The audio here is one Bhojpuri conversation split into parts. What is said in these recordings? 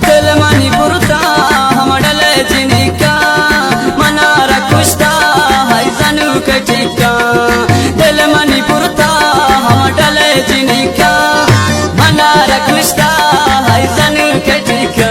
दिल मनी पुरता हम डले जिनिका मना रखुस्ता है जनू के टिका दिल मनी पुरता हम डले जिनिका मना रखुस्ता है जनू के टिका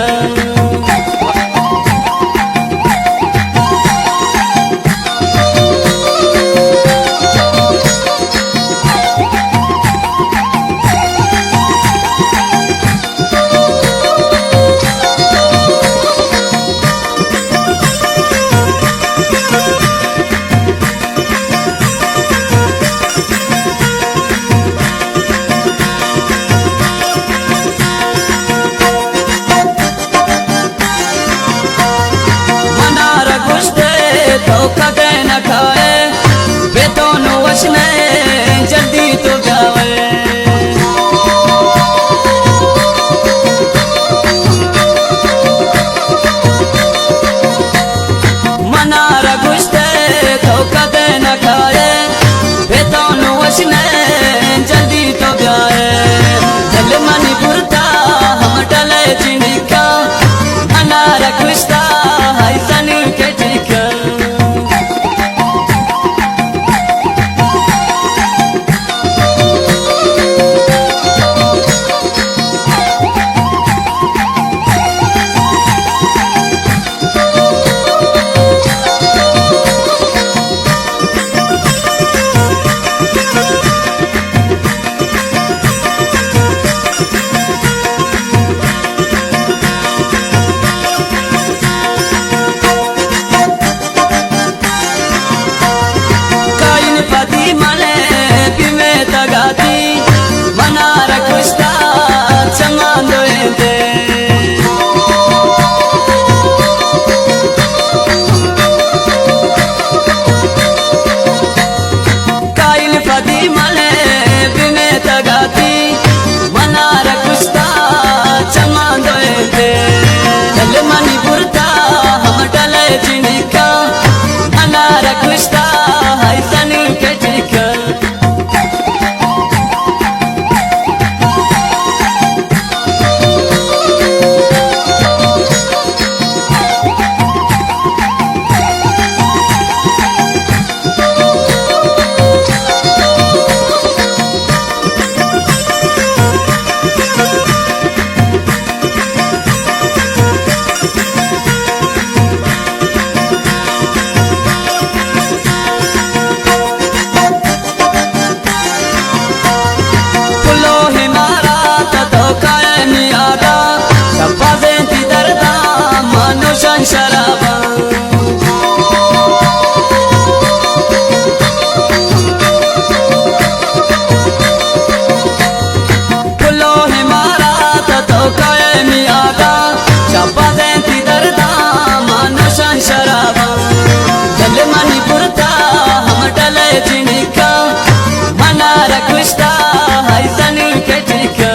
धोखा के न खाए बेतौन वश में जल्दी तो जावे मना रघुस्ते धोखा के न खाए बेतौन वश में जल्दी तो जाए दिल मनी पुरता हम डले जिनिका मना रघुस्ता है जनू के टिका पति मने बिमे तगाती मना रखुस्ता चमांदो दे काइन पति मने बिमे तगाती मना रखुस्ता चमांदो दे दिल मनी पुरता हम डले जिनिका मना रखुस्ता है जनू के टिका शराबा फुलो हिमारा तो काए मियादा शब्बा देती दर्दा मानो शन शराबा दिल मनी पुरता हम डले जिनिका मना रखुस्ता है जनू के टिका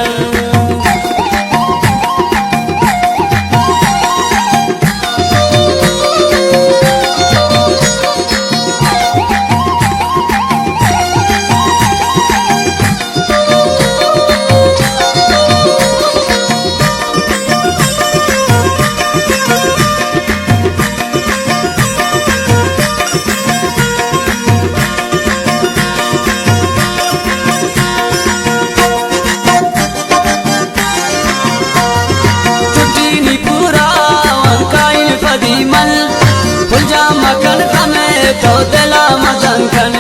मकन खमे तो दिला मजंखन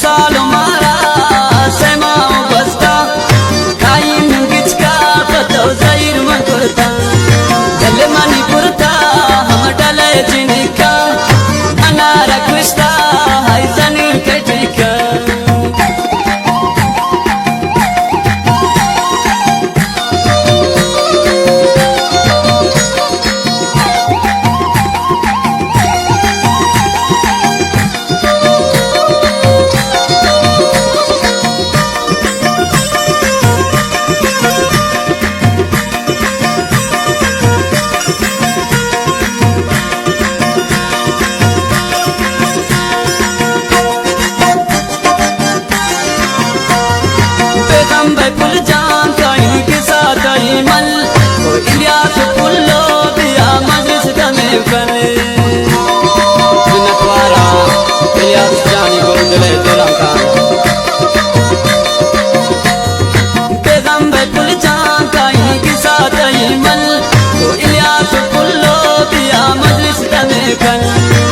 साल मारा सेमाओ बस्ता काइन गिचका पतो जैर मकुरता दिल मनी पुरता हम डले जिनिका मना रखुस्ता है जनू के टिका कुल जान कहीं के साथ ही मल तो इलियास पुल्लो दिया मजलिस दमे करे नटवारा इलियास जानी गोंदले तेलंगा पैगंबर कुल जान कहीं के साथ ही मल तो इलियास पुल्लो दिया मजलिस दमे करे